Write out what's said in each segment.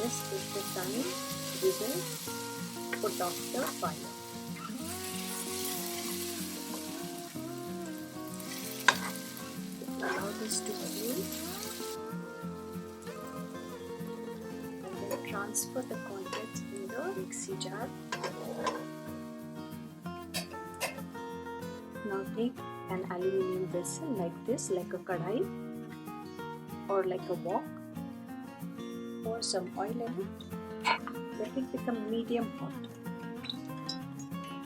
this is the time we will put off the fire. Allow this to cool and then transfer the contents in the mixie jar. Now take an aluminium vessel like this, like a kadai or like a wok. Pour some oil in it. Let it become medium hot.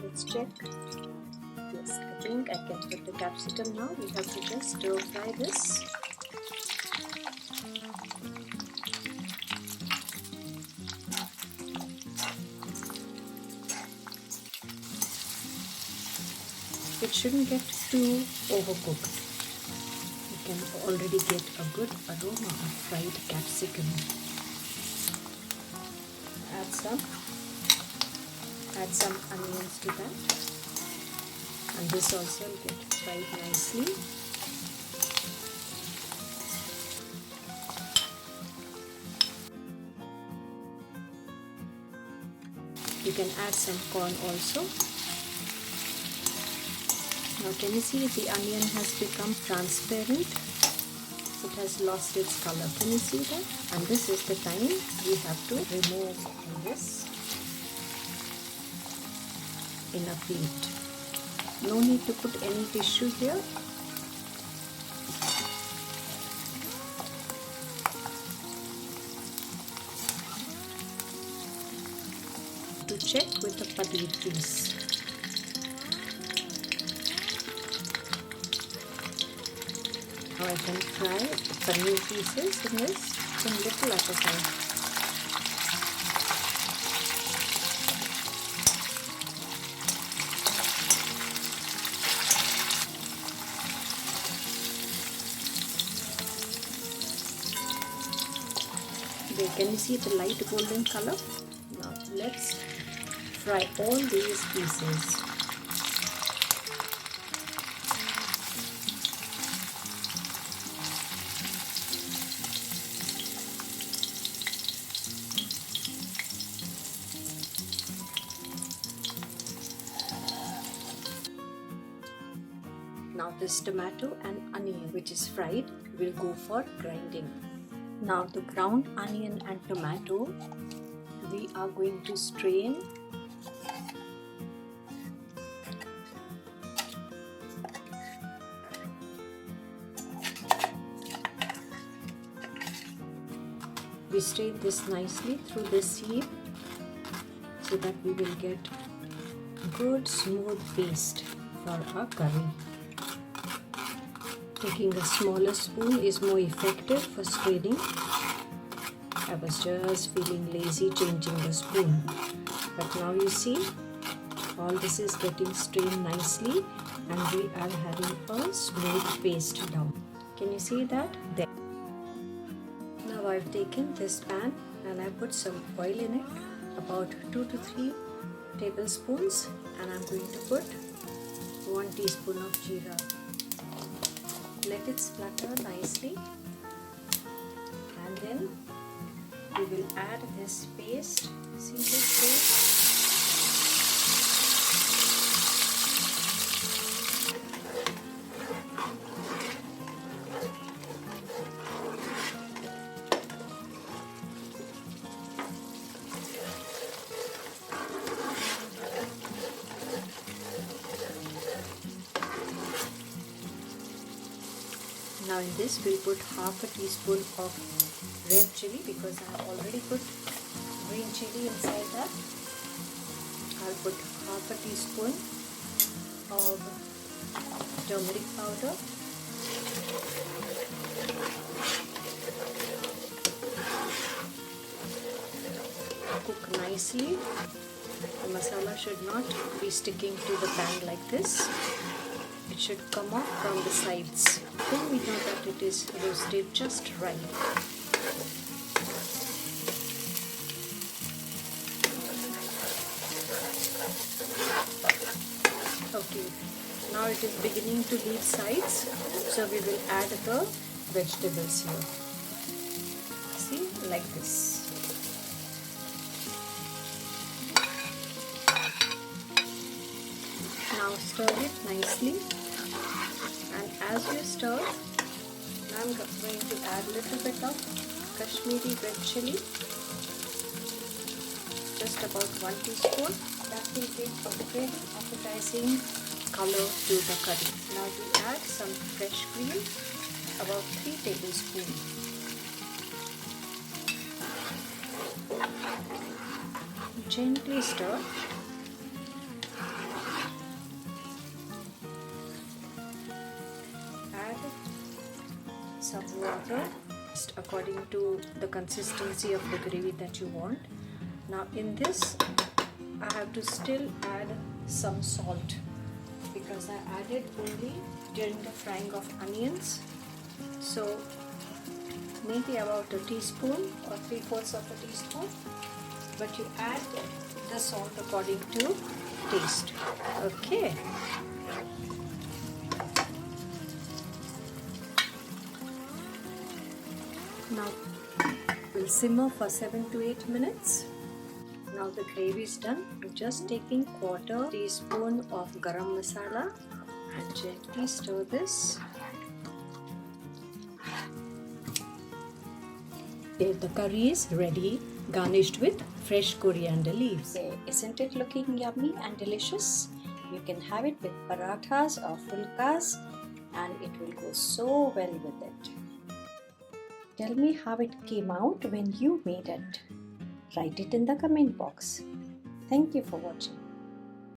Let's check. Yes, I think I can put the capsicum now. We have to just stir fry this. It shouldn't get too overcooked. You can already get a good aroma of fried capsicum. Add some onions to that, and this also will get fried nicely. You can add some corn also. Now can you see the onion has become transparent? It has lost its color. Can you see that? And this is the time we have to remove this in a plate. No need to put any tissue here. To check with the paneer piece. Now I can fry paneer pieces in this in little at a time. There, can you see the light golden color? Now let's fry all these pieces. Now this tomato and onion which is fried will go for grinding. Now the ground onion and tomato we are going to strain. We strain this nicely through the sieve so that we will get good smooth paste for our curry. Taking a smaller spoon is more effective for straining. I was just feeling lazy changing the spoon, but now you see all this is getting strained nicely and we are having a smooth paste down. Can you see that? There. Now I've taken this pan and I put some oil in it, about 2 to 3 tablespoons, and I'm going to put 1 teaspoon of jeera. Let it splutter nicely, and then we will add this paste. See this paste? Now in this we'll put half a teaspoon of red chili because I have already put green chili inside that. I'll put half a teaspoon of turmeric powder. Cook nicely. The masala should not be sticking to the pan like this. It should come off from the sides. Then we know that it is roasted just right. Okay, now it is beginning to leave sides, so we will add the vegetables here. See, like this. Now stir it nicely, and as you stir, I'm going to add a little bit of Kashmiri red chilli, just about 1 teaspoon. That will give a very appetizing color to the curry. Now we add some fresh cream, about 3 tablespoons. Gently stir. Add some water according to the consistency of the gravy that you want. Now in this, I have to still add some salt because I added only during the frying of onions. So maybe about a teaspoon or 3/4 of a teaspoon, but you add the salt according to taste. Okay. Now we'll simmer for 7 to 8 minutes. Now the gravy is done. I'm just taking 1/4 teaspoon of garam masala and gently stir this. There, the curry is ready, garnished with fresh coriander leaves. Isn't it looking yummy and delicious? You can have it with parathas or fulkas, and it will go so well with it. Tell me how it came out when you made it. Write it in the comment box. Thank you for watching.